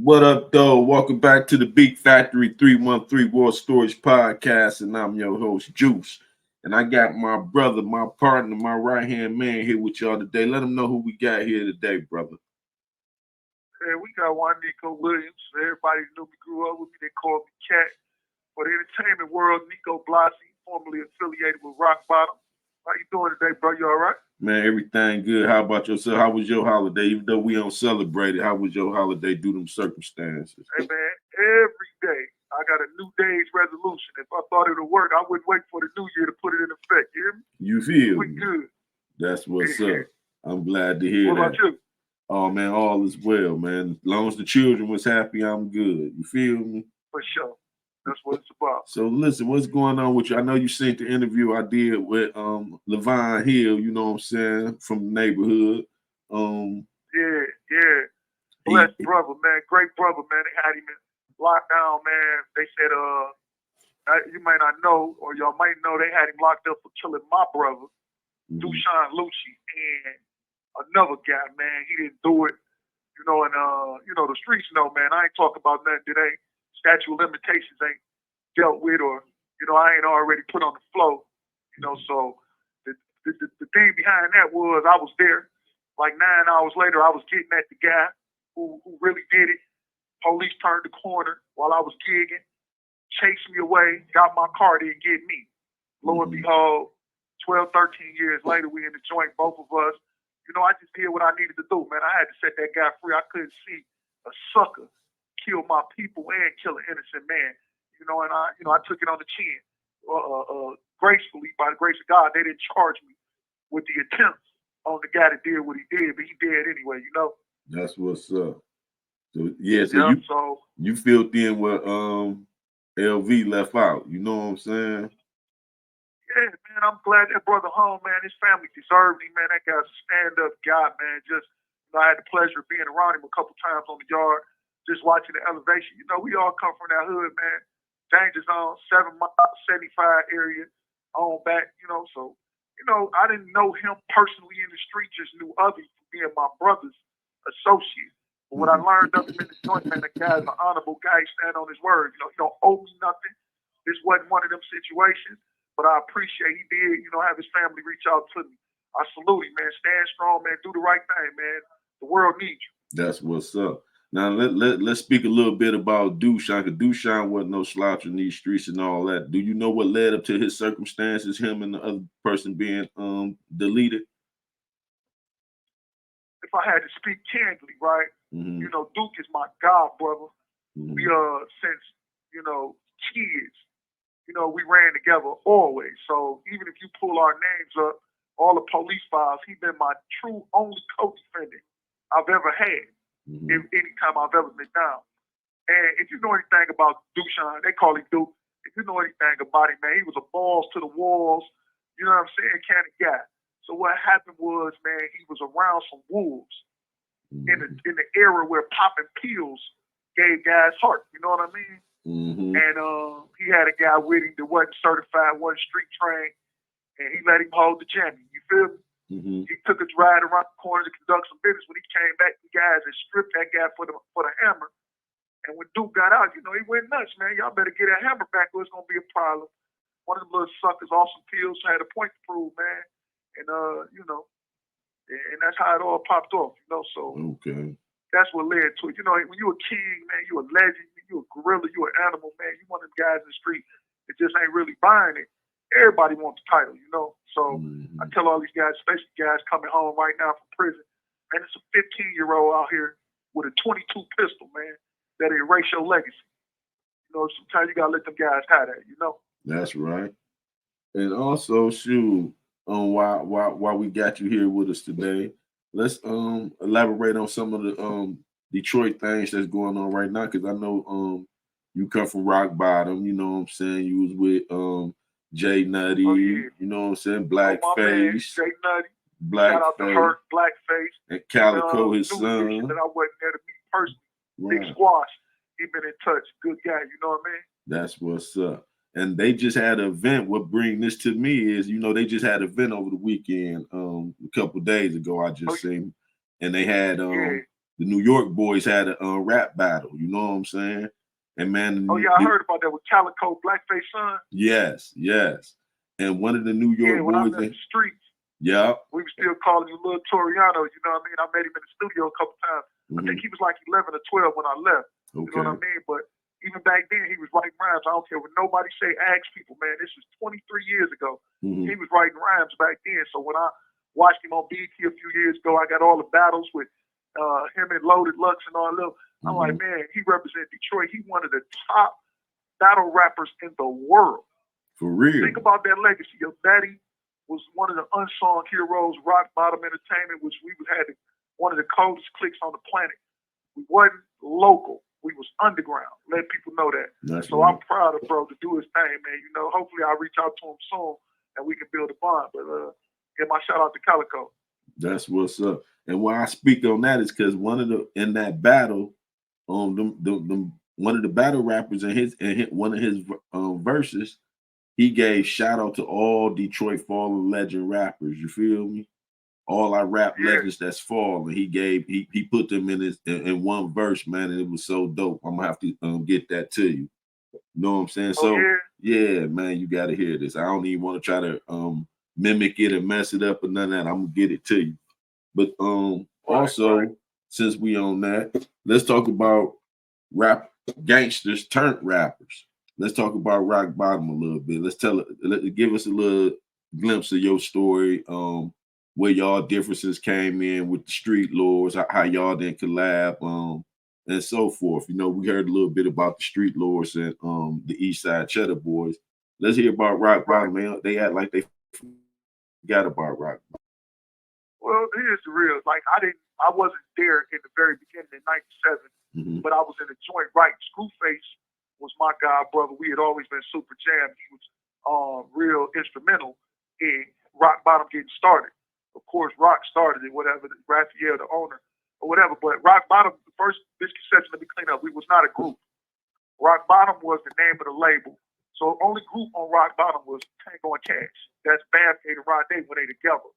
What up, though? Welcome back to the Big Factory 313 World Storage Podcast, and I'm your host, Juice. And I got my brother, my partner, my right-hand man here with y'all today. Let them know who we got here today, brother. Hey, we got one Nico Williams. Everybody knew me, grew up with me. They called me Cat. For the entertainment world, Nico Blasi, formerly affiliated with Rock Bottom. How you doing today, bro? You all right? Man, everything good. How about yourself? How was your holiday? Even though we don't celebrate it, how was your holiday due to them circumstances? Hey, man, every day I got a new day's resolution. If I thought it would work, I wouldn't wait for the new year to put it in effect. You hear me? You feel We me? good. That's what's up. I'm glad to hear What that. about you? Oh, man, all is well, man. As long as the children was happy, I'm good. You feel me? For sure. That's what it's about. So listen, what's going on with you? I know you seen the interview I did with Levine Hill, you know what I'm saying, from the neighborhood. Um Yeah. he, Blessed brother, man. Great brother, man. They had him in lockdown, man. They said, you may not know, or y'all might know, they had him locked up for killing my brother, mhm. Dushan Lucci, and another guy, man. He didn't do it, and the streets know, man. I ain't talking about nothing that ain't statute of limitations ain't dealt with, or I ain't already put on the flow, So the thing behind that was I was there. Like 9 hours later, I was getting at the guy who really did it. Police turned the corner while I was gigging, chased me away, got my car, didn't get me. Lo and behold, 12, 13 years later, we in the joint, both of us. I just did what I needed to do, man. I had to set that guy free. I couldn't see a sucker kill my people and kill an innocent man. And I took it on the chin. Gracefully, by the grace of God, they didn't charge me with the attempt on the guy that did what he did, but he did anyway. That's what's up. So yeah, so Yeah, you so you filled in what LV left out, you know what I'm saying? yeah, man, I'm glad that brother home, man. His family deserved him, man. That guy's a stand-up guy, man. Just, I had the pleasure of being around him a couple times on the yard, just watching the elevation. We all come from that hood, man. Danger zone, 75 area, on back, So, I didn't know him personally in the street, just knew of him from being my brother's associate. But what I learned of him in the joint, man, the guy's an honorable guy. He stand on his word. He don't owe me nothing. This wasn't one of them situations, but I appreciate he did, have his family reach out to me. I salute him, man. Stand strong, man. Do the right thing, man. The world needs you. That's what's up. Now let's speak a little bit about Dushan, because Dushan wasn't no slouch in these streets and all that. Do you know what led up to his circumstances, him and the other person being deleted? If I had to speak candidly, right? Mm-hmm. Duke is my god brother. Mm-hmm. We since, kids, we ran together always. So even if you pull our names up, all the police files, he's been my true only co-defendant I've ever had. Any time I've ever been down. And if you know anything about Dushan, they call him Duke. If you know anything about him, man, he was a balls to the walls, you know what I'm saying, kind of guy. So what happened was, man, he was around some wolves in the era where popping pills gave guys heart. You know what I mean? And he had a guy with him that wasn't certified, wasn't street trained, and he let him hold the jammy. You feel me? He took a ride around the corner to conduct some business. When he came back, the guys had stripped that guy for the hammer. And when Duke got out, he went nuts, man. Y'all better get that hammer back or it's gonna be a problem. One of them little suckers off some pills had a point to prove, man. And and that's how it all popped off, So okay. That's what led to it. When you a king, man, you a legend, you a gorilla, you an animal, man. You one of them guys in the street that just ain't really buying it. Everybody wants the title, So I tell all these guys, especially guys coming home right now from prison, man, it's a 15-year-old out here with a 22 pistol, man, that erase your legacy. Sometimes you gotta let them guys have that. That's right. And also, shoot, why we got you here with us today. Let's elaborate on some of the Detroit things that's going on right now, because I know you come from rock bottom, you know what I'm saying? You was with Jay Nutty, Oh, yeah. you know what I'm saying? My man, Blackface. Jay Nutty. Shout out to Blackface. Hurt, Blackface. And Calico, his New son. edition that I wasn't there to meet personally. Right. Big Squash. He been in touch. Good guy, you know what I mean? That's what's up. And they just had an event. What bring this to me is, they just had an event over the weekend, a couple days ago. I just seen, and they had Yeah. the New York boys had a rap battle. You know what I'm saying? And man, Oh yeah, I heard about that with Calico, Blackface Son. yes. And one of the New York when I boys, left the streets, yeah, we were still calling him Lil Toriano. You know what I mean? I met him in the studio a couple times. I think he was like 11 or 12 when I left. Okay. You know what I mean? But even back then, he was writing rhymes. I don't care what nobody say. Ask people, man. This is 23 years ago. He was writing rhymes back then. So when I watched him on BET a few years ago, I got all the battles with him and Loaded Lux and all that. I'm like, man, he represents Detroit. He one of the top battle rappers in the world. For real. Think about that legacy. Your daddy was one of the unsung heroes, Rock Bottom Entertainment, which we had one of the coldest cliques on the planet. We wasn't local. We was underground. Let people know that. So I'm proud of bro to do his thing, man. You know, hopefully I'll reach out to him soon and we can build a bond. But get my shout out to Calico. That's what's up. And why I speak on that is because in that battle, one of the battle rappers in one of his verses, he gave shout out to all Detroit fallen legend rappers. You feel me? All our rap legends that's fallen. He put them in one verse, man, and it was so dope. I'm gonna have to get that to you. You know what I'm saying? So yeah, man, you gotta hear this. I don't even want to try to mimic it and mess it up or none of that. I'm gonna get it to you. But also, since we on that, let's talk about rap gangsters turned rappers. Let's talk about Rock Bottom a little bit. Give us a little glimpse of your story, where y'all differences came in with the Streetlordz, how y'all didn't collab, and so forth. You know, we heard a little bit about the Streetlordz and the East Side Cheddar Boys. Let's hear about Rock Bottom, man. They act like they forgot about Rock Bottom. Well, here's the real. Like I wasn't there in the very beginning in '97, but I was in a joint writing. Screwface was my god brother. We had always been super jammed. He was real instrumental in Rock Bottom getting started. Of course, Rock started it, whatever, Raphael, the owner, or whatever. But Rock Bottom, the first misconception, let me clean up, we was not a group. Rock Bottom was the name of the label. So the only group on Rock Bottom was Tango and Cash. That's Bam and Rod Day when they together.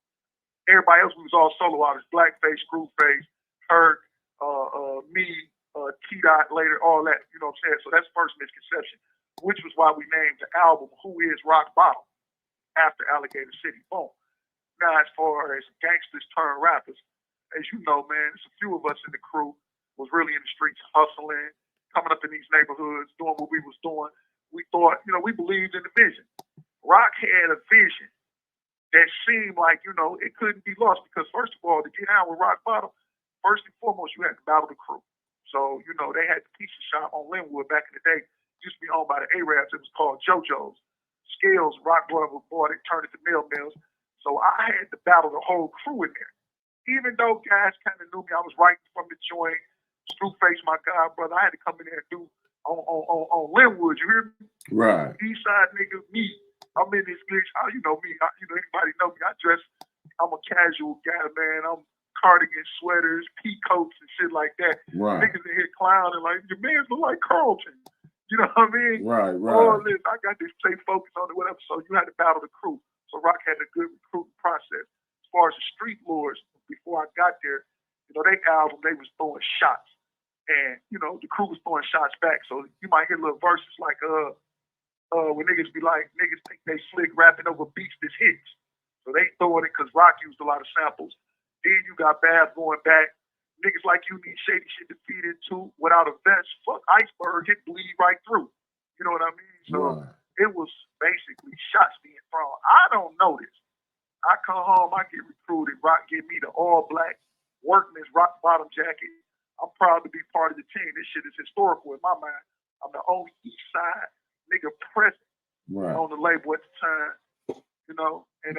Everybody else, we was all solo artists, Blackface, Screwface, Hurt, me, T-Dot later, all that, you know what I'm saying? So that's the first misconception, which was why we named the album Who Is Rock Bottom after Alligator City. Boom. Now, as far as gangsters turn rappers, as you know, man, there's a few of us in the crew was really in the streets hustling, coming up in these neighborhoods, doing what we was doing. We thought, you know, we believed in the vision. Rock had a vision that seemed like, you know, it couldn't be lost because, first of all, to get out with Rock Bottom, first and foremost, you had to battle the crew. So, you know, they had the pizza shop on Linwood back in the day. It used to be owned by the Arabs. It was called JoJo's. Scales, Rock Brother bought it, turned it to Mill Mills. So I had to battle the whole crew in there. Even though guys kind of knew me, I was writing from the joint. Screwface, my god brother, I had to come in there and do on Linwood. You hear me? Right. East side nigga, me. I'm in this glitch. You know me. Anybody know me? I'm a casual guy, man. I'm cardigan sweaters, pea coats, and shit like that. Right. Niggas in here clowning like your man's look like Carlton. You know what I mean? Right. All this, I got to stay focused on it, whatever. So you had to battle the crew. So Rock had a good recruiting process. As far as the Streetlordz, before I got there, you know, they album, they was throwing shots. And, you know, the crew was throwing shots back. So you might hear little verses like, when niggas be like, niggas think they slick rapping over beats that's hits. So they throwing it because Rock used a lot of samples. Then you got Bab going back. Niggas like you need shady shit defeated too. Without a vest, fuck Iceberg, it bleed right through. You know what I mean? So it was basically shots being thrown. I don't know this. I come home, I get recruited. Rock give me the all black workman's Rock Bottom jacket. I'm proud to be part of the team. This shit is historical in my mind. I'm the only East Side nigga present on the label at the time, you know, and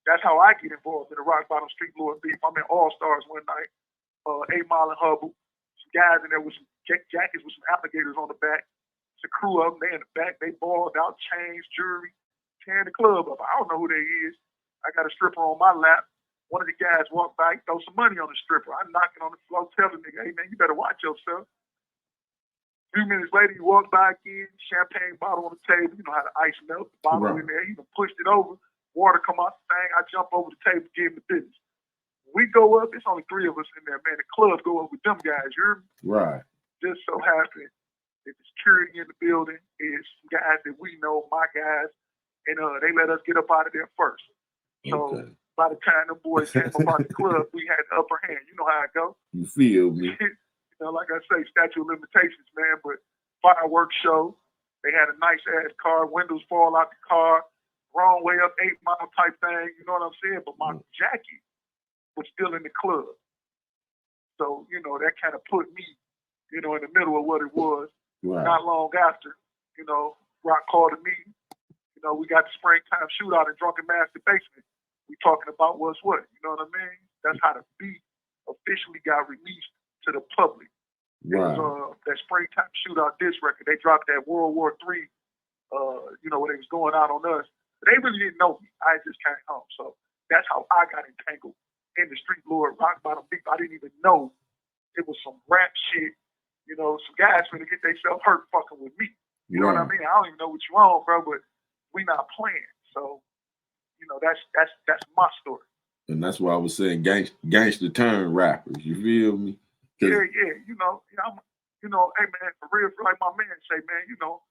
that's how I get involved in the Rock Bottom Streetlordz beef. I'm in All Stars one night, 8 Mile and Hubble, some guys in there with some jackets with some alligators on the back. It's a crew of them, they in the back, they balled out, chains, jewelry, tearing the club up. I don't know who they is. I got a stripper on my lap. One of the guys walked by, throw some money on the stripper. I knock it on the floor, tell the nigga, hey man, you better watch yourself. A few minutes later, he walked by again, champagne bottle on the table. You know how the ice melt, the bottle in there. He pushed it over, water come out the thing. I jump over the table, give him the business. We go up, it's only 3 of us in there, man. The club go up with them guys, you hear me? Right. Just so happened that the security in the building is some guys that we know, my guys, and they let us get up out of there first. So Okay. by the time the boys came up out the club, we had the upper hand. You know how it goes. You feel me? You know, like I say, statute of limitations, man. But fireworks show. They had a nice ass car. Windows fall out the car. Wrong way up 8 Mile type thing. You know what I'm saying? But my jacket was still in the club. So, you know, that kind of put me, you know, in the middle of what it was. Right. Not long after, you know, Rock called a meeting. You know, we got the springtime shootout in Drunken Master Basement. We talking about what's what. You know what I mean? That's how the beat officially got released to the public. Right. It was that springtime shootout disc record. They dropped that World War III, you know, when they was going out on us. They really didn't know me. I just came home. So that's how I got entangled in the Streetlordz rock bottom beat. I didn't even know it was some rap shit. You know, some guys finna get themselves hurt fucking with me. You know what I mean? I don't even know what you on, bro, but we not playing. So, you know, that's my story. And that's why I was saying gangster turn rappers. You feel me? Yeah. You know, hey man, for real, like my man say, man, you know,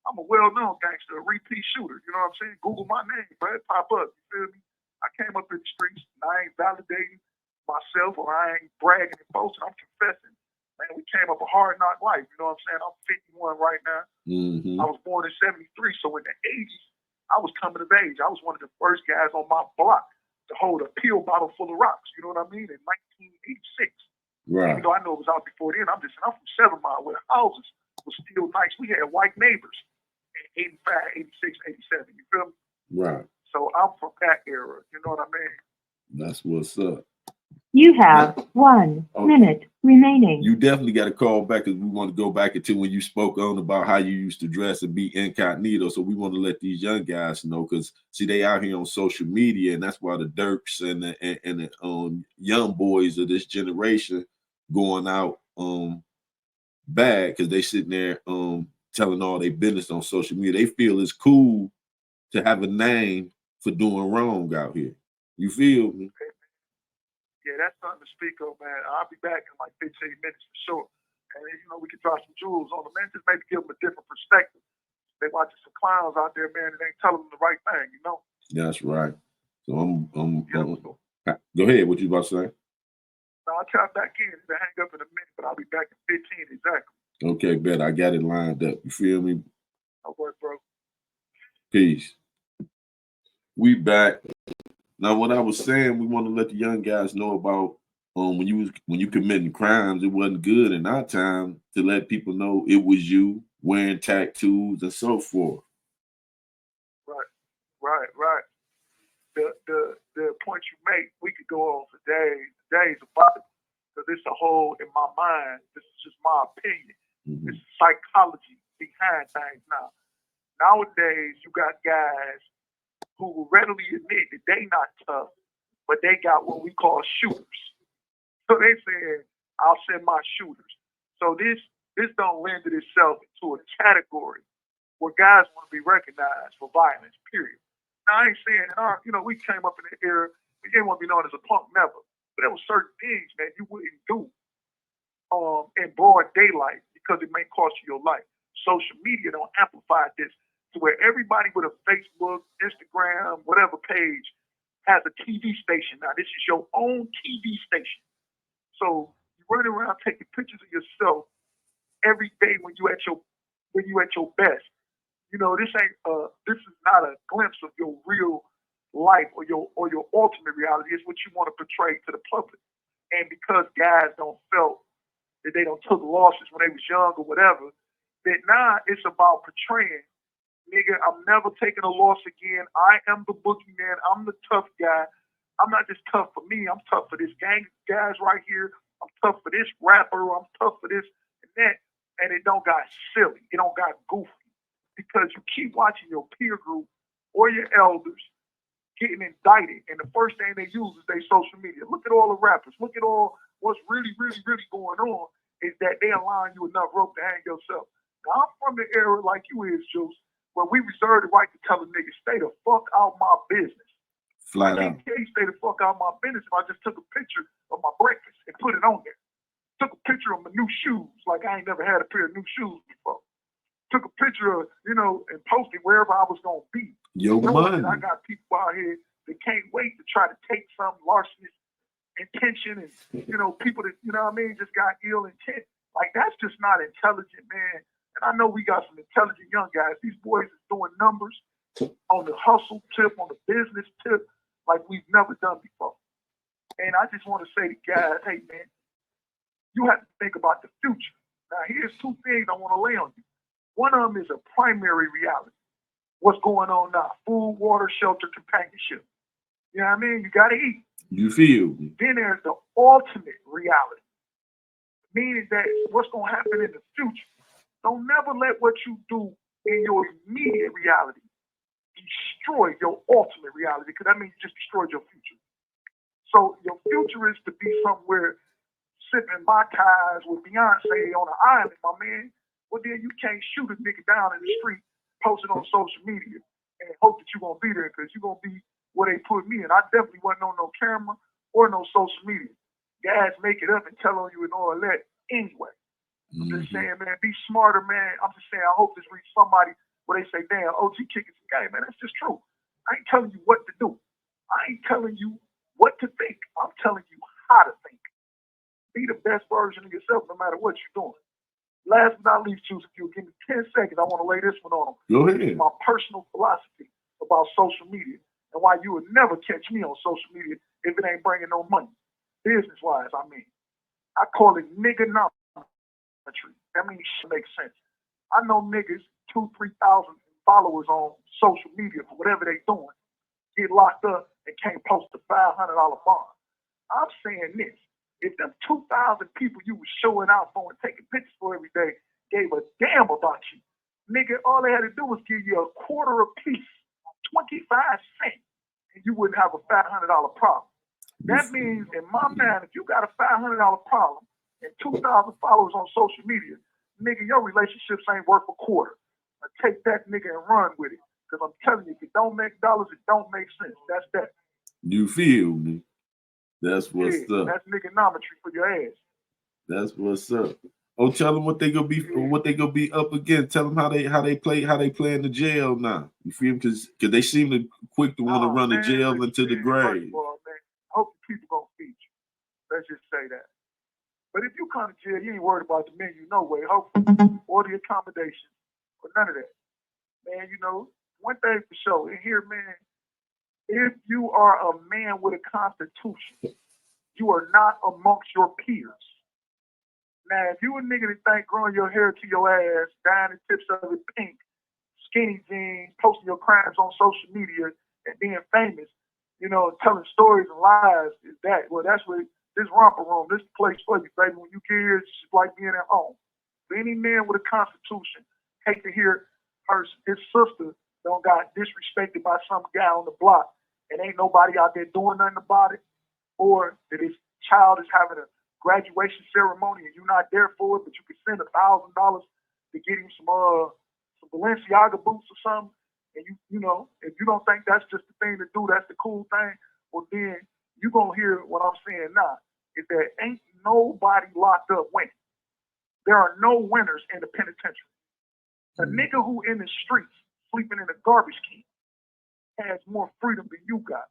I'm a well-known gangster, a repeat shooter. You know what I'm saying? Google my name, bro. It pop up. You feel me? I came up in the streets and I ain't validating myself or I ain't bragging and boasting. I'm confessing. Man, we came up a hard knock life. You know what I'm saying? I'm 51 right now. Mm-hmm. I was born in 73, so in the 80s, I was coming of age. I was one of the first guys on my block to hold a pill bottle full of rocks. You know what I mean? In 1986. Right. Even though I know it was out before then, I'm from 7 Mile where the houses was still nice. We had white neighbors in 85, 86, 87. You feel me? Right. So I'm from that era. You know what I mean? That's what's up. You have 1 minute remaining. You definitely got to call back because we want to go back into when you spoke on about how you used to dress and be incognito. So we want to let these young guys know because see they out here on social media and that's why the Dirks and the young boys of this generation going out bad because they sitting there telling all their business on social media. They feel it's cool to have a name for doing wrong out here. You feel me? Yeah, that's something to speak of, man. I'll be back in like 15 minutes for sure. And, you know, we can drop some jewels on them, man. Just maybe give them a different perspective. They watching some clowns out there, man, and ain't telling them the right thing, you know? That's right. So go ahead. What you about to say? So I'll tap back in to hang up in a minute, but I'll be back in 15 exactly. Okay, bet. I got it lined up. You feel me? No work, bro. Peace. We back. Now, what I was saying, we want to let the young guys know about when you committing crimes, it wasn't good in our time to let people know it was you wearing tattoos and so forth. Right. The point you make, we could go on for days about it. Because it's a whole, in my mind, this is just my opinion. Mm-hmm. It's psychology behind things now. Nowadays, you got guys who will readily admit that they not tough, but they got what we call shooters. So they said, I'll send my shooters. So this don't lend itself into a category where guys want to be recognized for violence, period. Now, I ain't saying, you know, we came up in the era, we didn't want to be known as a punk never, but there were certain things, man, you wouldn't do in broad daylight because it may cost you your life. Social media don't amplify this to where everybody with a Facebook, Instagram, whatever page has a TV station. Now, this is your own TV station. So you run around taking pictures of yourself every day when you at your best. You know, this is not a glimpse of your real life or your ultimate reality. It's what you want to portray to the public. And because guys don't felt that they don't took losses when they was young or whatever, that now it's about portraying, nigga, I'm never taking a loss again. I am the boogeyman. I'm the tough guy. I'm not just tough for me. I'm tough for this gang guys right here. I'm tough for this rapper. I'm tough for this and that. And it don't got silly. It don't got goofy. Because you keep watching your peer group or your elders getting indicted. And the first thing they use is their social media. Look at all the rappers. Look at all what's really going on is that they allowing you enough rope to hang yourself. Now, I'm from the era like you is, Juice, where we reserve the right to tell a nigga, stay the fuck out my business. Flat I out. can't tell you stay the fuck out of my business if I just took a picture of my breakfast and put it on there. Took a picture of my new shoes, like I ain't never had a pair of new shoes before. Took a picture of, and posted wherever I was gonna be. Your Knowing money. that I got people out here that can't wait to try to take some larcenous intention and, people that, just got ill intent. Like, that's just not intelligent, man. And I know we got some intelligent young guys. These boys is doing numbers on the hustle tip, on the business tip, like we've never done before. And I just want to say to guys, hey, man, you have to think about the future. Now, here's two things I want to lay on you. One of them is a primary reality. What's going on now? Food, water, shelter, companionship. You know what I mean? You got to eat. You feel me? Then there's the ultimate reality, meaning that what's going to happen in the future. Don't never let what you do in your immediate reality destroy your ultimate reality, because that means you just destroyed your future. So your future is to be somewhere sipping Mai Tais with Beyonce on an island, my man. Well, then you can't shoot a nigga down in the street, post it on social media, and hope that you're going to be there, because you're going to be where they put me in. I definitely wasn't on no camera or no social media. Guys make it up and tell on you and all that anyway. I'm just saying, man, be smarter, man. I'm just saying, I hope this reaches somebody where they say, damn, OG kicking some game, man. That's just true. I ain't telling you what to do. I ain't telling you what to think. I'm telling you how to think. Be the best version of yourself no matter what you're doing. Last but not least, Juice, if you'll give me 10 seconds, I want to lay this one on them. Go ahead. My personal philosophy about social media and why you would never catch me on social media if it ain't bringing no money. Business-wise, I mean. I call it niggonometry. That means shit makes sense. I know niggas, 2,000, 3,000 followers on social media for whatever they doing, get locked up and can't post a $500 bond. I'm saying this. If them 2,000 people you was showing out for and taking pictures for every day gave a damn about you, nigga, all they had to do was give you a quarter a piece, 25 cents, and you wouldn't have a $500 problem. That means, in my mind, if you got a $500 problem and 2,000 followers on social media, nigga, your relationships ain't worth a quarter. Now take that nigga and run with it. Because I'm telling you, if it don't make dollars, it don't make sense. That's that. You feel me? That's what's up. That's niggonometry for your ass. That's what's up. Oh, tell them what they gonna be up against. Tell them how they play in the jail now. You feel me? Because they seem to quick to want to run the jail into the grave. First of all, man, I hope the people gonna feed you. Let's just say that. But if you come to jail, you ain't worried about the menu, no way. Hopefully, or the accommodation, or none of that. Man, one thing for sure. And here, man, if you are a man with a constitution, you are not amongst your peers. Now, if you a nigga that think growing your hair to your ass, dyeing the tips of it pink, skinny jeans, posting your crimes on social media, and being famous, telling stories and lies, that's what this romper room, this place for you, baby. When you get here, it's just like being at home. But any man with a constitution hate to hear his sister don't got disrespected by some guy on the block and ain't nobody out there doing nothing about it, or that his child is having a graduation ceremony and you're not there for it, but you can send $1,000 to get him some Balenciaga boots or something, and if you don't think that's just the thing to do, that's the cool thing, well then you're gonna hear what I'm saying now, is that ain't nobody locked up winning. There are no winners in the penitentiary. A nigga who in the streets sleeping in a garbage can has more freedom than you got.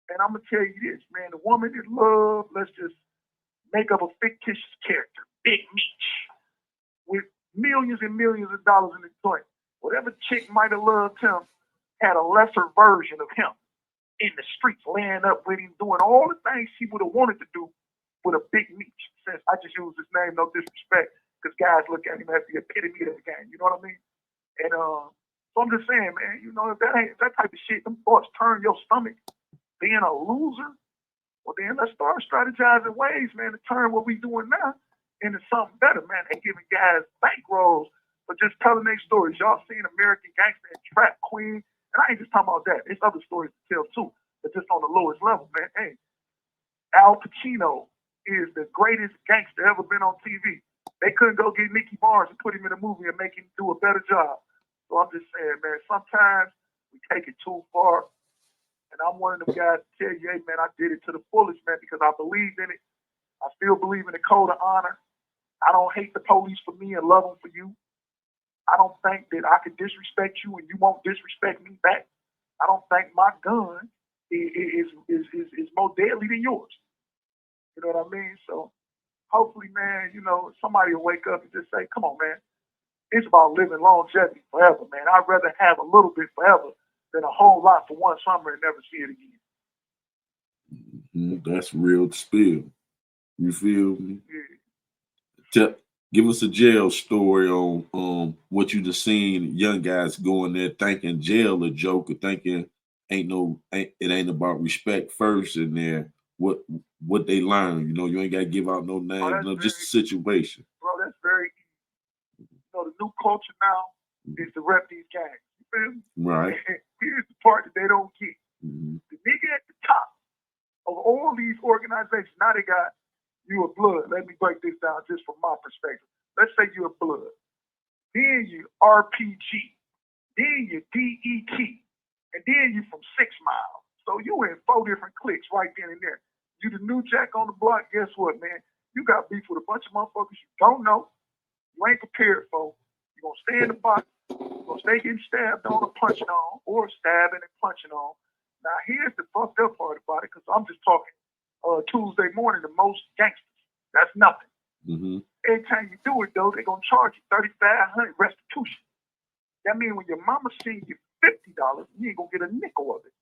And I'm gonna tell you this, man, the woman that love, let's just make up a fictitious character, Big Meech, with millions and millions of dollars in the joint. Whatever chick might have loved him had a lesser version of him in the streets, laying up with him, doing all the things she would have wanted to do with a Big Meech. Since I just use his name, no disrespect, because guys look at him as the epitome of the game. You know what I mean? And so I'm just saying, man, if that type of shit, them thoughts turn your stomach, being a loser, well then let's start strategizing ways, man, to turn what we doing now into something better, man. They giving guys bankrolls for just telling their stories. Y'all seen American Gangster and Trap Queen, and I ain't just talking about that. There's other stories to tell too, but just on the lowest level, man. Hey, Al Pacino is the greatest gangster ever been on TV. They couldn't go get Nicky Barnes and put him in a movie and make him do a better job. So I'm just saying, man, sometimes we take it too far. And I'm one of them guys to tell you, hey, man, I did it to the fullest, man, because I believed in it. I still believe in the code of honor. I don't hate the police for me and love them for you. I don't think that I can disrespect you and you won't disrespect me back. I don't think my gun is more deadly than yours. You know what I mean? So hopefully, man, you know, somebody will wake up and just say, come on, man, it's about living longevity forever, man. I'd rather have a little bit forever than a whole lot for one summer and never see it again. That's real spill. You feel me? Yeah. Give us a jail story on what you just seen young guys going there thinking jail a joke or thinking it ain't about respect first in there. What they learn, you know, you ain't gotta give out no names, just a situation. Bro, that's very easy. You know, the new culture now is to rep these gangs. You feel me? Right. Here's the part that they don't get. Mm-hmm. The nigga at the top of all these organizations, now they got you a blood. Let me break this down just from my perspective. Let's say you're a blood. Then you RPG. Then you DET. And then you from 6 Mile. So you in 4 different cliques right then and there. You the new jack on the block, guess what, man? You got beef with a bunch of motherfuckers you don't know, you ain't prepared for. You're going to stay in the box. You're going to stay getting stabbed on or punching on, or stabbing and punching on. Now, here's the fucked up part about it, because I'm just talking Tuesday morning to most gangsters. That's nothing. Mm-hmm. Every time you do it, though, they're going to charge you $3,500 restitution. That means when your mama sends you $50, you ain't going to get a nickel of it.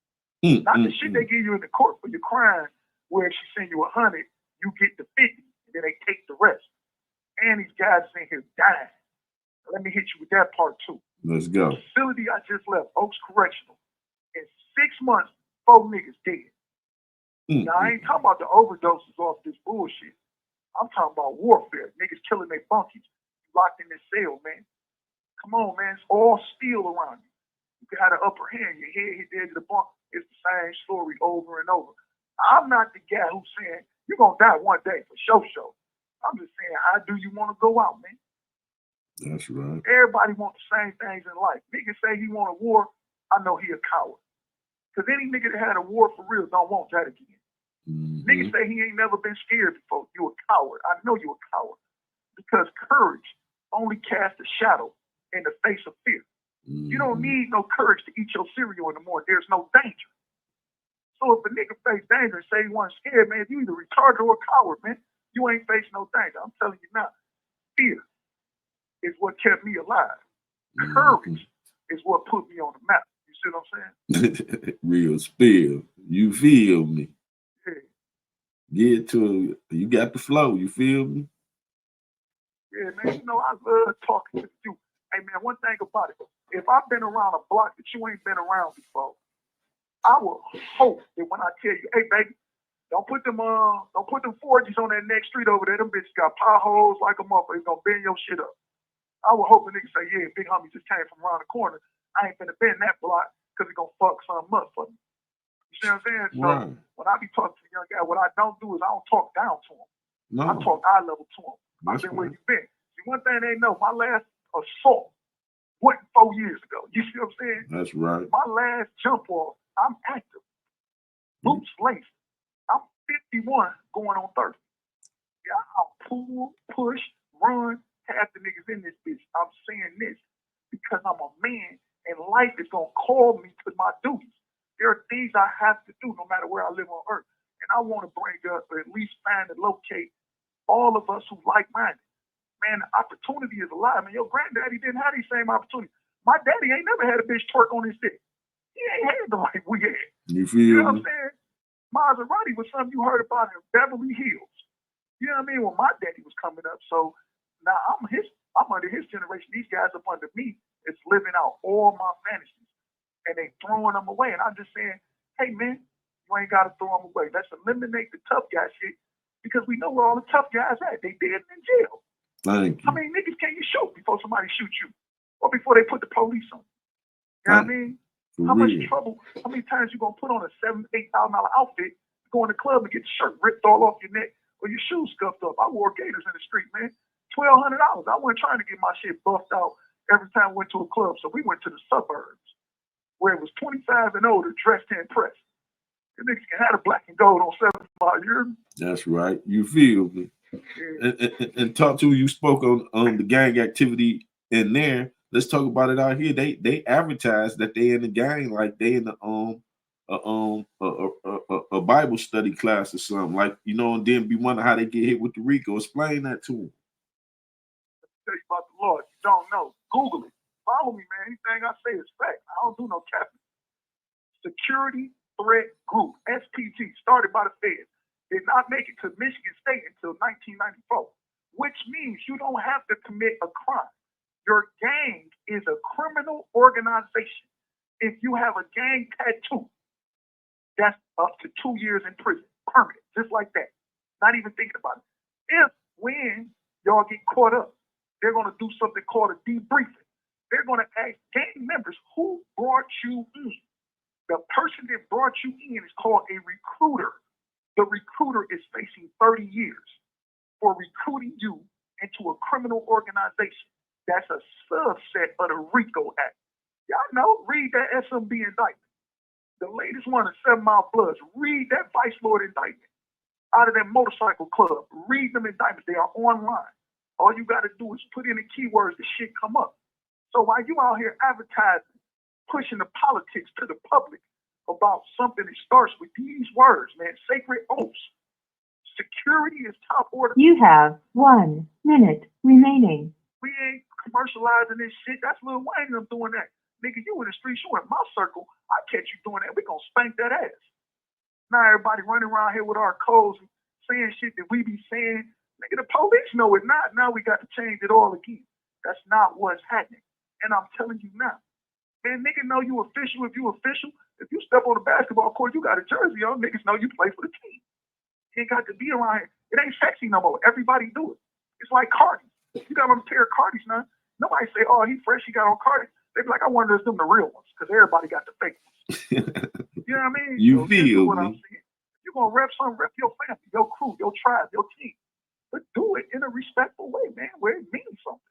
Not the shit they give you in the court for your crime, where she send you $100, you get the 50, and then they take the rest. And these guys in here dying. Let me hit you with that part too. Let's go. The facility I just left, Oaks Correctional, in 6 months, 4 niggas dead. Now, I ain't talking about the overdoses off this bullshit. I'm talking about warfare. Niggas killing their bunkies, locked in this cell, man. Come on, man. It's all steel around you. You can have the upper hand. Your head hit the edge of the bunk. It's the same story over and over. I'm not the guy who's saying, you're going to die one day for show. I'm just saying, how do you want to go out, man? That's right. Everybody wants the same things in life. Niggas say he want a war. I know he a coward. Because any nigga that had a war for real don't want that again. Mm-hmm. Niggas say he ain't never been scared before. You a coward. I know you a coward. Because courage only casts a shadow in the face of fear. Mm-hmm. You don't need no courage to eat your cereal in the morning. There's no danger. So if a nigga face danger and say he wasn't scared, man, you either retarded or a coward, man. You ain't facing no danger. I'm telling you now. Fear is what kept me alive. Courage is what put me on the map. You see what I'm saying? Real spill. You feel me? Yeah. Get to it. You got the flow. You feel me? Yeah, man. You know, I love talking to you. Hey, man, one thing about it. If I've been around a block that you ain't been around before, I will hope that when I tell you, hey, baby, don't put them 4Gs on that next street over there. Them bitches got potholes like a motherfucker. It's gonna bend your shit up. I would hope a nigga say, yeah, big homie just came from around the corner. I ain't finna bend that block because it's gonna fuck something up for me. You see what I'm saying? So when I be talking to a young guy, what I don't do is I don't talk down to him. No. I talk eye level to him. I've been where you been. See, one thing they know, my last assault wasn't 4 years ago. You see what I'm saying? That's right. My last jump off, I'm active. Boots laced. I'm 51 going on 30. Yeah, I'll pull, push, run, half the niggas in this bitch. I'm saying this because I'm a man and life is going to call me to my duties. There are things I have to do no matter where I live on earth. And I want to bring up or at least find and locate all of us who like-minded. Man, opportunity is alive. Man, your granddaddy didn't have these same opportunities. My daddy ain't never had a bitch twerk on his dick. He ain't had the like we had. You feel know what I'm saying? Maserati was something you heard about in Beverly Hills. You know what I mean? When my daddy was coming up. So now I'm under his generation. These guys up under me is living out all my fantasies. And they throwing them away. And I'm just saying, hey man, you ain't gotta throw them away. Let's eliminate the tough guy shit because we know where all the tough guys at. They dead in jail. Thank you. How many niggas can you shoot before somebody shoots you? Or before they put the police on? You know what I mean? How much trouble, how many times you gonna put on a $7,000, $8,000 outfit, go in the club and get your shirt ripped all off your neck or your shoes scuffed up? I wore gators in the street, man. $1,200. I wasn't trying to get my shit buffed out every time I went to a club. So we went to the suburbs where it was 25 and older, dressed to impress. The niggas can have the black and gold on 75 years. That's right. You feel me? Yeah. And talk to you spoke on the gang activity in there. Let's talk about it out here. They advertise that they in the gang like they in the a Bible study class or something, like, you know, and then be wondering how they get hit with the RICO. Explain that to them. Tell you about the Lord. You don't know. Google it. Follow me, man. Anything I say is fact. I don't do no capping. Security Threat Group, SPG, started by the Feds, did not make it to Michigan State until 1994, which means you don't have to commit a crime. Your gang is a criminal organization. If you have a gang tattoo, that's up to 2 years in prison, permanent, just like that. Not even thinking about it. If, when y'all get caught up, they're going to do something called a debriefing. They're going to ask gang members who brought you in. The person that brought you in is called a recruiter. The recruiter is facing 30 years for recruiting you into a criminal organization. That's a subset of the RICO Act. Y'all know, read that SMB indictment. The latest one is 7 Mile Bloods. Read that Vice Lord indictment. Out of that motorcycle club, read them indictments. They are online. All you got to do is put in the keywords, the shit come up. So while you out here advertising, pushing the politics to the public about something that starts with these words, man, sacred oaths. Security is top order. You have 1 minute remaining. We ain't commercializing this shit. That's Lil Wayne them doing that. Nigga, you in the streets, you in my circle, I catch you doing that. We gonna spank that ass. Now everybody running around here with our codes and saying shit that we be saying. Nigga, the police know it not. Now we got to change it all again. That's not what's happening. And I'm telling you now. Man, nigga know you official if you official. If you step on the basketball court, you got a jersey on. Niggas know you play for the team. You ain't got to be around here. It ain't sexy no more. Everybody do it. It's like Cardi. You got on a pair of Cardis now. Nobody say, oh, he fresh, he got on Cardi. They be like, I wonder if them the real ones, because everybody got the fake ones. You know what I mean? You so feel what me. I'm saying. If you're going to rep something, rep your family, your crew, your tribe, your team. But do it in a respectful way, man, where it means something.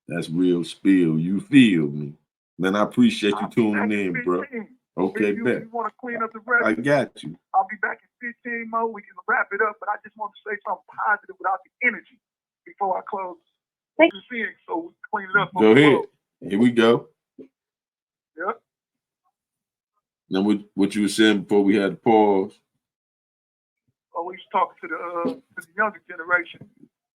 That's real spill. You feel me. Man, I appreciate you tuning in, bro. Okay, bet. You want to clean up the rest? I got you. I'll be back in 15 more. We can wrap it up, but I just want to say something positive without the energy before I close. So we clean it up. Go ahead. Here we go. Yep. Now, what you were saying before we had to pause? Oh, we was talking to the younger generation.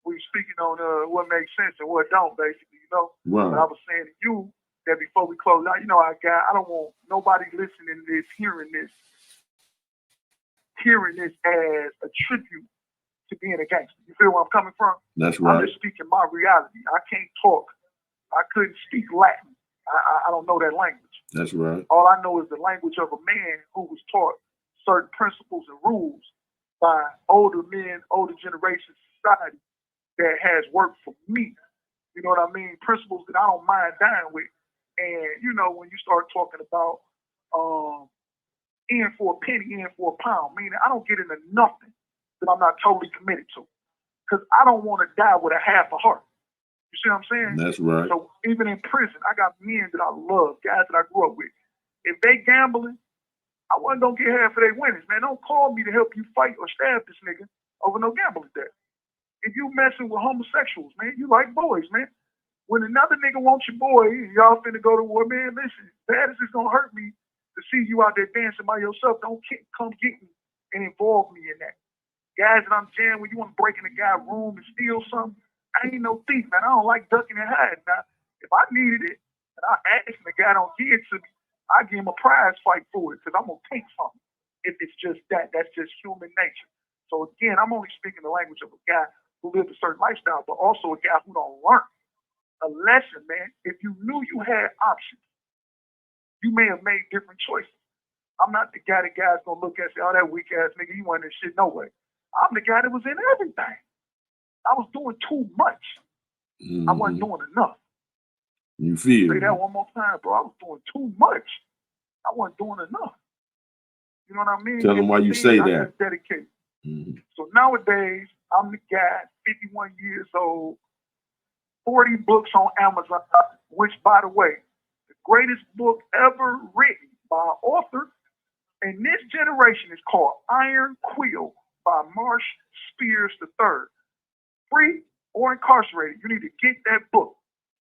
We were speaking on what makes sense and what don't, basically, you know. Right. But I was saying to you that before we close out, you know, I don't want nobody listening to this, hearing this as a tribute to being a gangster. You feel where I'm coming from? That's right. I'm just speaking my reality. I can't talk. I couldn't speak Latin. I don't know that language. That's right. All I know is the language of a man who was taught certain principles and rules by older men, older generations society that has worked for me. You know what I mean? Principles that I don't mind dying with. And, you know, when you start talking about in for a penny, in for a pound, meaning I don't get into nothing that I'm not totally committed to. Because I don't want to die with a half a heart. You see what I'm saying? That's right. So even in prison, I got men that I love, guys that I grew up with. If they gambling, I wasn't going to get half of their winnings, man. Don't call me to help you fight or stab this nigga over no gambling debt. If you messing with homosexuals, man, you like boys, man. When another nigga wants your boy, and y'all finna go to war, man, listen, bad as it's gonna hurt me to see you out there dancing by yourself, don't come get me and involve me in that. Guys that I'm jamming with, you want to break in a guy's room and steal something? I ain't no thief, man. I don't like ducking and hiding. Now, if I needed it, and I asked and the guy don't give it to me, I give him a prize fight for it, because I'm gonna take something. If it's just that, that's just human nature. So again, I'm only speaking the language of a guy who lived a certain lifestyle, but also a guy who don't learn. A lesson, man. If you knew you had options, you may have made different choices. I'm not the guy that guys gonna look at and say, oh, that weak ass nigga, you wasn't in shit no way. I'm the guy that was in everything. I was doing too much. I wasn't doing enough. You feel? Say that one more time, bro. I was doing too much. I wasn't doing enough. You know what I mean? Tell them why you say that. Dedicated. So nowadays, I'm the guy, 51 years old, 40 books on Amazon, which, by the way, the greatest book ever written by an author And this generation is called Iron Quill by Marsh Spears III. Free or incarcerated, you need to get that book.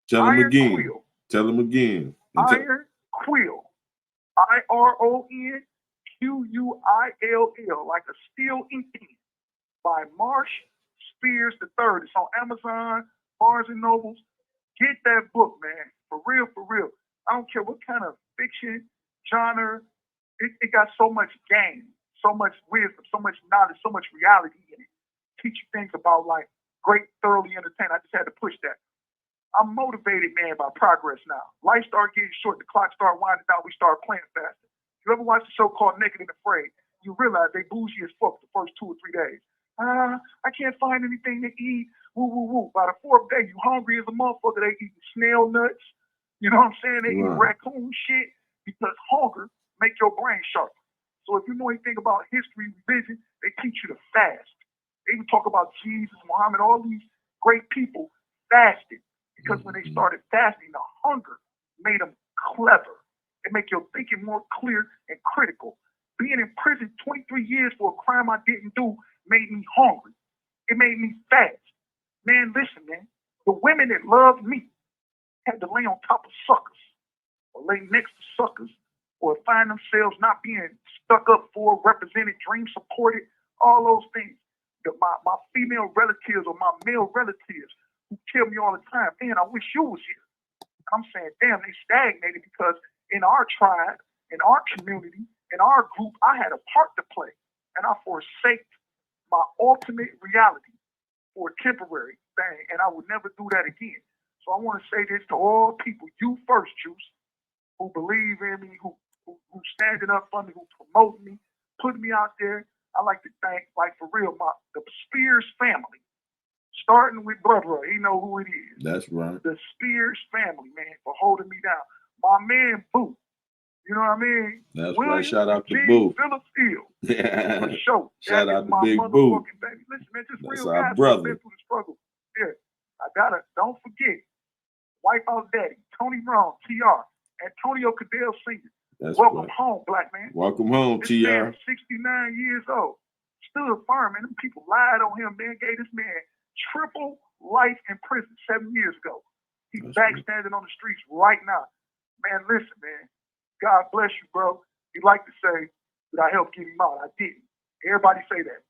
Tell them Iron again. Quill. Tell them again. Iron Quill. IRONQUILL, like a steel ink pen, by Marsh Spears III. It's on Amazon, Barnes and Nobles. Get that book, man. For real, for real. I don't care what kind of fiction, genre. It got so much game, so much wisdom, so much knowledge, so much reality in it. Teach you things about like great, thoroughly entertaining. I just had to push that. I'm motivated, man, by progress now. Life started getting short. The clock started winding down. We started playing faster. You ever watch the show called Naked and Afraid? You realize they bougie as fuck the first 2 or 3 days. I can't find anything to eat. Woo, woo, woo. By the 4th day, you hungry as a motherfucker. They eating snail nuts. You know what I'm saying? They eat raccoon shit because hunger make your brain sharp. So if you know anything about history, religion, they teach you to fast. They even talk about Jesus, Muhammad, all these great people fasted. Because when they started fasting, the hunger made them clever. It make your thinking more clear and critical. Being in prison 23 years for a crime I didn't do made me hungry. It made me fast. Man, listen, man. The women that loved me had to lay on top of suckers or lay next to suckers or find themselves not being stuck up for, represented, dream supported, all those things. My female relatives or my male relatives who tell me all the time, man, I wish you was here. And I'm saying, damn, they stagnated because in our tribe, in our community, in our group, I had a part to play. And I forsake my ultimate reality for a temporary thing. And I would never do that again. So I want to say this to all people, you first, Juice, who believe in me, who standing up for me, who promote me, putting me out there. I like to thank, like for real, the Spears family. Starting with brother, he know who it is. That's right. The Spears family, man, for holding me down. My man, Boo. You know what I mean? That's William right. Shout out to G. Boo. Phillips Hill. Yeah. For sure. Shout That out is to my Big motherfucking Boo. baby. Listen, man, just That's real our guys who brother. been through the struggle. Yeah. Don't forget, Wipeout Daddy, Tony Brown, TR, Antonio Cadell Sr. That's Welcome right. home, black man. Welcome home, This man TR. is 69 years old. Stood firm, and them people lied on him, man. Gave this man triple life in prison 7 years ago. He's back standing on the streets right now. Man, listen, man. God bless you, bro. You like to say that I helped get him out. I didn't. Everybody say that.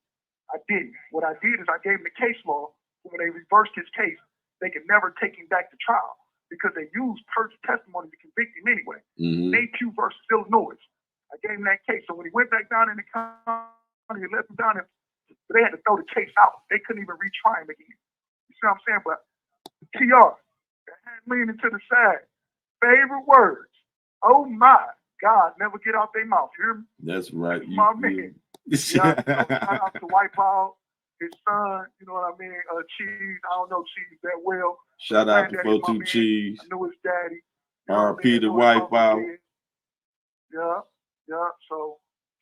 I didn't. What I did is I gave him the case law. When they reversed his case, they could never take him back to trial because they used perjured testimony to convict him anyway. Napier versus Illinois. I gave him that case. So when he went back down in the county, they left him down there, they had to throw the case out. They couldn't even retry him again. You see what I'm saying? But TR, hand leaning to the side. Favorite words. Oh my God, never get out their mouth. You hear me? That's right. My man. Yeah, so shout out to Wipeout, his son, you know what I mean? Cheese. I don't know Cheese that well. Shout out to 42 Cheese. I knew his daddy. RP to Wipeout. Yeah. So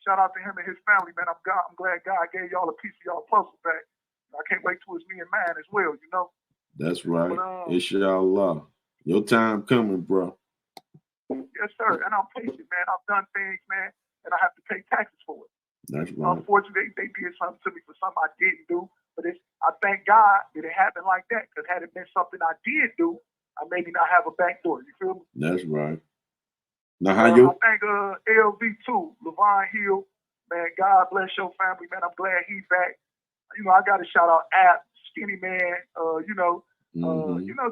shout out to him and his family, man. I'm glad God gave y'all a piece of y'all puzzle back. I can't wait till it's me and mine as well, you know? That's right. Inshallah. Your time coming, bro. Yes, sir. And I'm patient, man. I've done things, man, and I have to pay taxes for it. That's right. Unfortunately, they did something to me for something I didn't do. But I thank God that it happened like that, because had it been something I did do, I maybe not have a back door. You feel me? That's right. Now, how you? I thank LV too, Levon Hill. Man, God bless your family, man. I'm glad he's back. You know, I got to shout out App, Skinny Man. You know,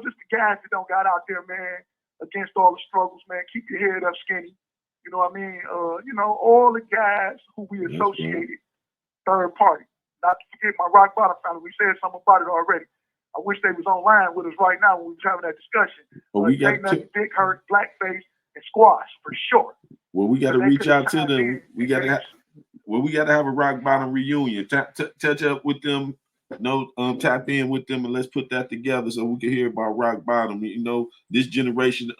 just the guys that don't got out there, man, against all the struggles, man. Keep your head up, Skinny. You know what I mean? You know, all the guys who we associated, third party. Not to forget my Rock Bottom family. We said something about it already. I wish they was online with us right now when we was having that discussion. Well, we got Dick Hurt, Blackface, and Squash for sure. Well, we got to reach out to them. We got to have a Rock Bottom reunion. Touch up with them. Tap in with them, and let's put that together so we can hear about Rock Bottom. You know, this generation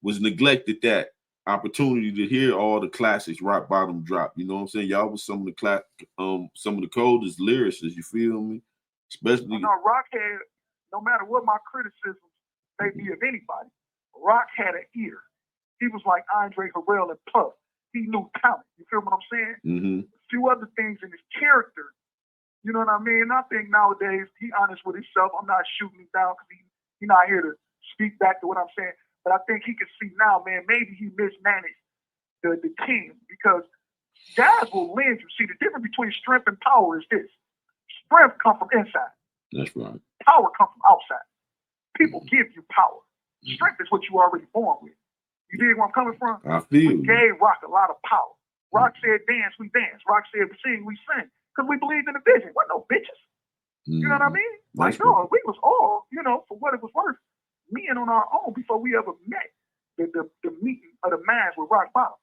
was neglected that opportunity to hear all the classics Rock Bottom drop. You know what I'm saying? Y'all was some of the coldest lyricists, you feel me? Especially Rock had, no matter what my criticisms may be of anybody, Rock had an ear. He was like Andre Harrell and Puff. he knew talent. You feel what I'm saying? Mm-hmm. A few other things in his character. You know what I mean? I think nowadays he honest with himself. I'm not shooting him down because he not here to speak back to what I'm saying. But I think he can see now, man, maybe he mismanaged the team because guys will lend you. See, the difference between strength and power is this. Strength comes from inside. That's right. Power comes from outside. People give you power. Strength is what you already born with. You dig where I'm coming from? I feel We gave Rock a lot of power. Rock said dance, we dance. Rock said sing, we sing. Because we believed in the vision. We're no bitches. You know what I mean? Like, no, we was all, you know, for what it was worth, men on our own before we ever met the meeting of the minds with Rock Bottom.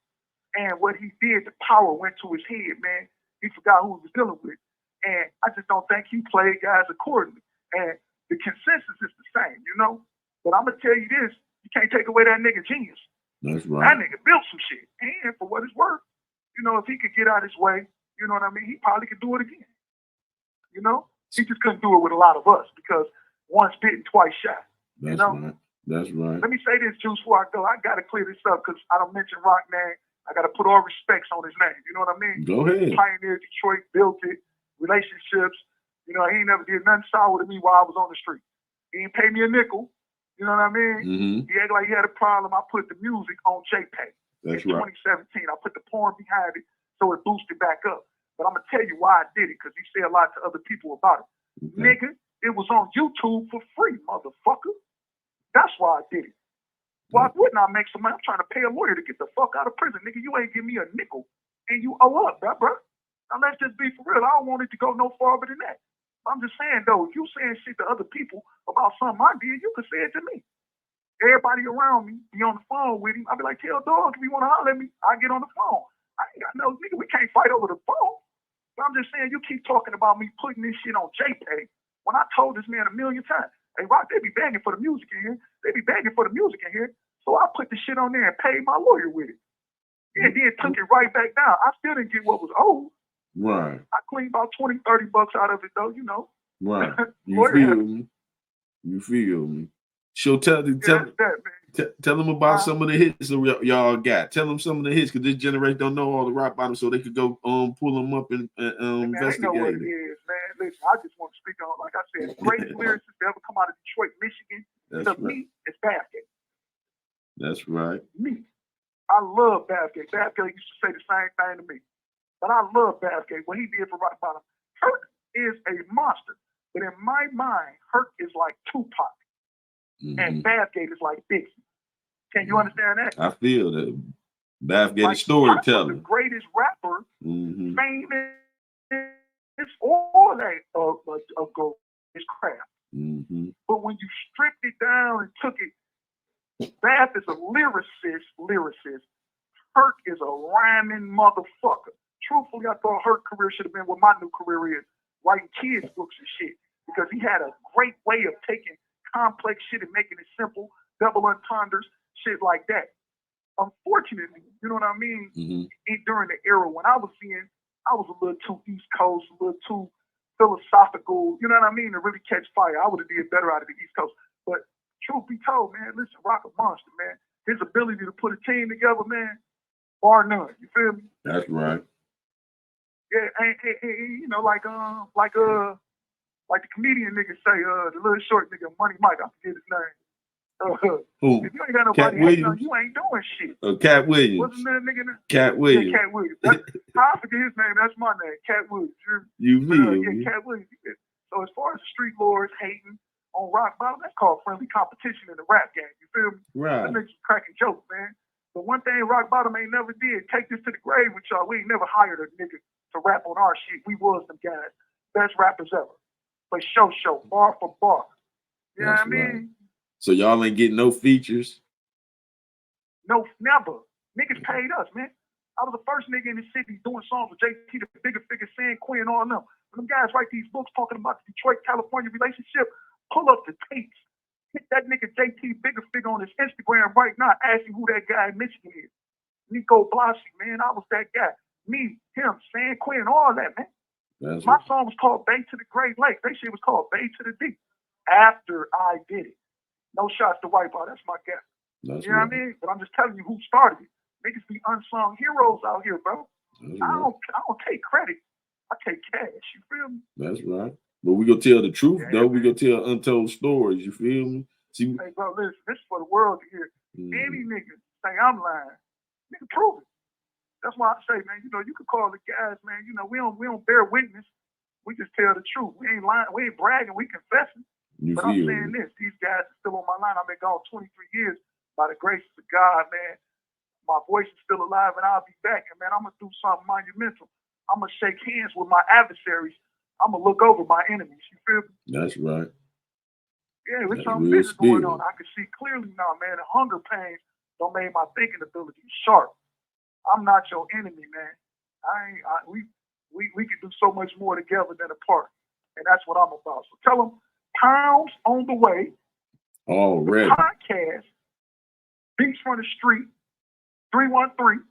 And what he did, the power went to his head, man. He forgot who he was dealing with. And I just don't think he played guys accordingly. And the consensus is the same, you know? But I'm going to tell you this, you can't take away that nigga genius. That's right. That nigga built some shit. And for what it's worth, you know, if he could get out his way, you know what I mean? He probably could do it again. You know? He just couldn't do it with a lot of us because once bitten, twice shy. That's you know? right. That's right. Let me say this, Juice, before I go. I got to clear this up because I don't mention Rock name. I got to put all respects on his name. You know what I mean? Go ahead. Pioneer Detroit, built it, relationships. You know, he ain't never did nothing sour to me while I was on the street. He ain't pay me a nickel. You know what I mean? Mm-hmm. He acted like he had a problem. I put the music on JPay. That's in right. 2017. I put the porn behind it so it boosted back up. But I'm going to tell you why I did it because he said a lot to other people about it. Okay. Nigga, it was on YouTube for free, motherfucker. That's why I did it. Why wouldn't I make some money? I'm trying to pay a lawyer to get the fuck out of prison. Nigga, you ain't give me a nickel and you owe up, bro. Now let's just be for real. I don't want it to go no farther than that. I'm just saying, though, if you saying shit to other people about something I did, you can say it to me. Everybody around me be on the phone with him. I'll be like, tell dog if you want to holler at me, I'll get on the phone. I ain't got no nigga. We can't fight over the phone. But I'm just saying, you keep talking about me putting this shit on JPay when I told this man a million times, hey, Rock, they be begging for the music in here. They be begging for the music in here. So I put the shit on there and paid my lawyer with it. And then took it right back down. I still didn't get what was owed. Right. I cleaned about $20-$30 out of it, though, you know. Right. You feel me? You feel me? So tell them about some of the hits that y'all got. Tell them some of the hits because this generation don't know all the Rock Bottom, so they could go pull them up and investigate. They know what it is, man. Listen, I just want to speak on, like I said, the greatest lyricists to ever come out of Detroit, Michigan. That's to me, it's Bathgate. That's right. Me. I love Bathgate. Bathgate used to say the same thing to me. But I love Bathgate. What he did for Rock Bottom. Herc is a monster. But in my mind, Herc is like Tupac. Mm-hmm. And Bathgate is like Biggie. Can you understand that? I feel that. Bathgate like, is storyteller. The greatest rapper, mm-hmm. famous, all that of gold is craft. Mm-hmm. But when you stripped it down and took it, Bath is a lyricist. Herc is a rhyming motherfucker. Truthfully, I thought Herc's career should have been what my new career is, writing kids' books and shit. Because he had a great way of taking complex shit and making it simple, double entendres, shit like that. Unfortunately, you know what I mean? Mm-hmm. During the era when I was seeing, I was a little too East Coast, a little too philosophical, you know what I mean, to really catch fire. I would have did better out of the East Coast. But truth be told, man, listen, Rock a monster, man. His ability to put a team together, man, bar none. You feel me? That's right. Yeah, and you know, like the comedian nigga say, the little short nigga, Money Mike, I forget his name. If you ain't got nobody hating on you, ain't doing shit. Cat Williams. Wasn't that nigga? Cat Williams. Yeah, Cat Williams. I forget his name. That's my name, Cat Williams. Yeah, Cat Williams. So as far as the Streetlordz hating on Rock Bottom, that's called friendly competition in the rap game. You feel me? Right. That nigga's cracking jokes, man. But one thing Rock Bottom ain't never did, take this to the grave with y'all. We ain't never hired a nigga to rap on our shit. We was them guys. Best rappers ever. But show, bar for bar. You know what I mean? So y'all ain't getting no features? No, never. Niggas paid us, man. I was the first nigga in the city doing songs with JT, the bigger figure, San Quinn, all them. When them guys write these books talking about the Detroit, California relationship, pull up the tapes. Hit that nigga JT bigger figure on his Instagram right now. Ask him who that guy in Michigan is. Nico Blasi, man. I was that guy. Me, him, San Quinn, all that, man. My song was called Bay to the Great Lake. That shit was called Bay to the Deep. After I did it. No shots to White Ball. That's my guy. You know what I mean? But I'm just telling you who started it. Niggas be unsung heroes out here, bro. That's I right. don't take credit. I take cash. You feel me? That's right. But we gonna tell the truth, Yeah, though. We man. gonna tell untold stories. You feel me? See, Hey, bro, listen, this is for the world to hear. Any nigga say I'm lying, nigga, prove it. That's why I say, man, you know, you could call the guys, man, you know, we don't bear witness. We just tell the truth. We ain't lying, we ain't bragging, we confessing. you But I'm feel saying me? this, these guys are still on my line. I've been gone 23 years by the grace of God, man. My voice is still alive and I'll be back. And man, I'm gonna do something monumental. I'm gonna shake hands with my adversaries. I'm gonna look over my enemies. You feel me? That's right. Yeah, there's That's something real bigger going spirit. on. I can see clearly now, man. The hunger pains don't make my thinking ability sharp. I'm not your enemy, man. We can do so much more together than apart. And that's what I'm about. So tell them pounds on the way. Already. Podcast, Beats from the Street, 313.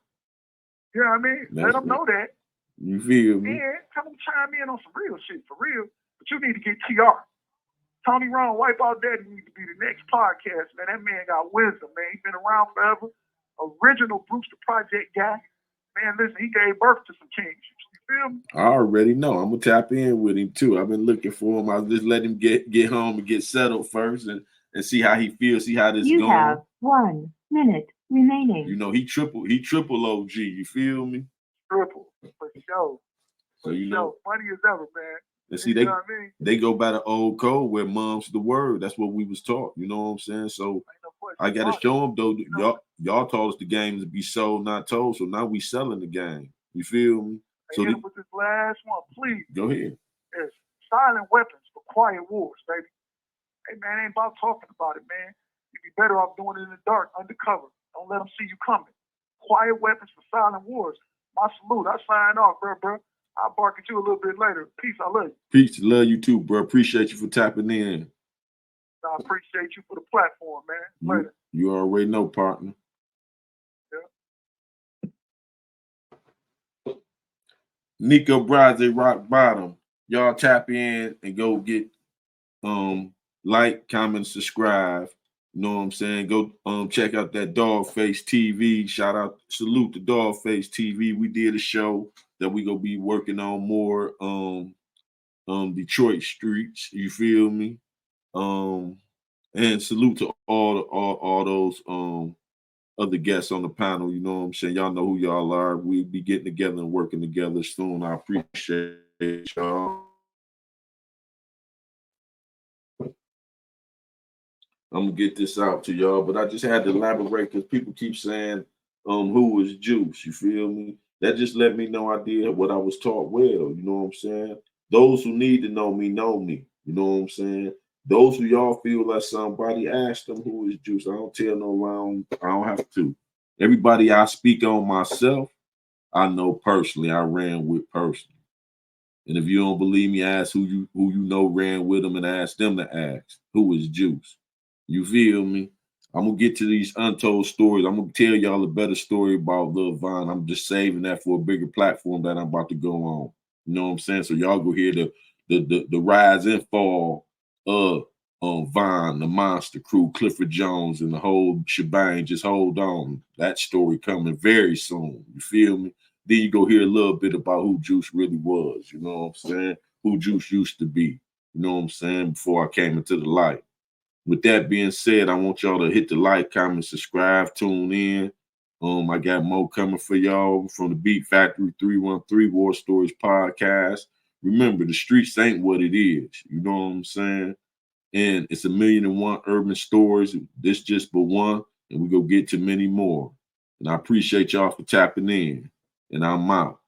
You know what I mean? That's Let them right. know that. You feel me? And tell them chime in on some real shit, for real. But you need to get TR. Tony Ron, Wipeout Daddy needs to be the next podcast, man. That man got wisdom, man. He's been around forever. Original Brewster Project guy. Man, listen, he gave birth to some kings. You feel me? I already know. I'm gonna tap in with him too. I've been looking for him. I'll just let him get home and get settled first and see how he feels, see how this You going. have 1 minute remaining. You know, he triple OG, you feel me? Triple, for sure. So you know, funny as ever, man. and see You know what I mean? they go by the old code where mom's the word. That's what we was taught. You know what I'm saying? So Ain't no question I gotta about it. show them though. You know, Y'all taught us the game to be sold, not told. So now we selling the game. You feel me? So hit him with this last one, please. go ahead. It's silent weapons for quiet wars, baby. Hey, man, ain't about talking about it, man. You'd be better off doing it in the dark, undercover. Don't let them see you coming. Quiet weapons for silent wars. My salute. I sign off, bro. I'll bark at you a little bit later. Peace. I love you. Peace. Love you too, bro. Appreciate you for tapping in. I appreciate you for the platform, man. Later. You already know, partner. Yeah. Nico Brade, Rock Bottom. Y'all tap in and go get like, comment, subscribe. You know what I'm saying? Go check out that Dogface TV. Shout out, salute to Dogface TV. We did a show that we gonna be working on more Detroit streets. You feel me? And salute to all those other guests on the panel. You know what I'm saying? Y'all know who y'all are. We'll be getting together and working together soon. I appreciate y'all. I'm gonna get this out to y'all, but I just had to elaborate because people keep saying who was Juice. You feel me? That just let me know I did what I was taught well. You know what I'm saying? Those who need to know me know me. You know what I'm saying? Those who y'all feel like somebody, ask them who is Juice. I don't tell no lie. I don't have to. Everybody I speak on myself, I know personally. I ran with personally. And if you don't believe me, ask who you know ran with them and ask them to ask who is Juice. You feel me? I'm gonna get to these untold stories. I'm gonna tell y'all a better story about Lil Von. I'm just saving that for a bigger platform that I'm about to go on. You know what I'm saying? So y'all go hear the rise and fall of Von, the Monster Crew, Clifford Jones, and the whole shebang. Just hold on. That story coming very soon. You feel me? Then you go hear a little bit about who Juice really was. You know what I'm saying? Who Juice used to be. You know what I'm saying? Before I came into the light. With that being said, I want y'all to hit the like, comment, subscribe, tune in. I got more coming for y'all from the Beat Factory 313 War Stories podcast. Remember, the streets ain't what it is. You know what I'm saying? And it's 1,000,001 urban stories. This just but one, and we go get to many more. And I appreciate y'all for tapping in. And I'm out.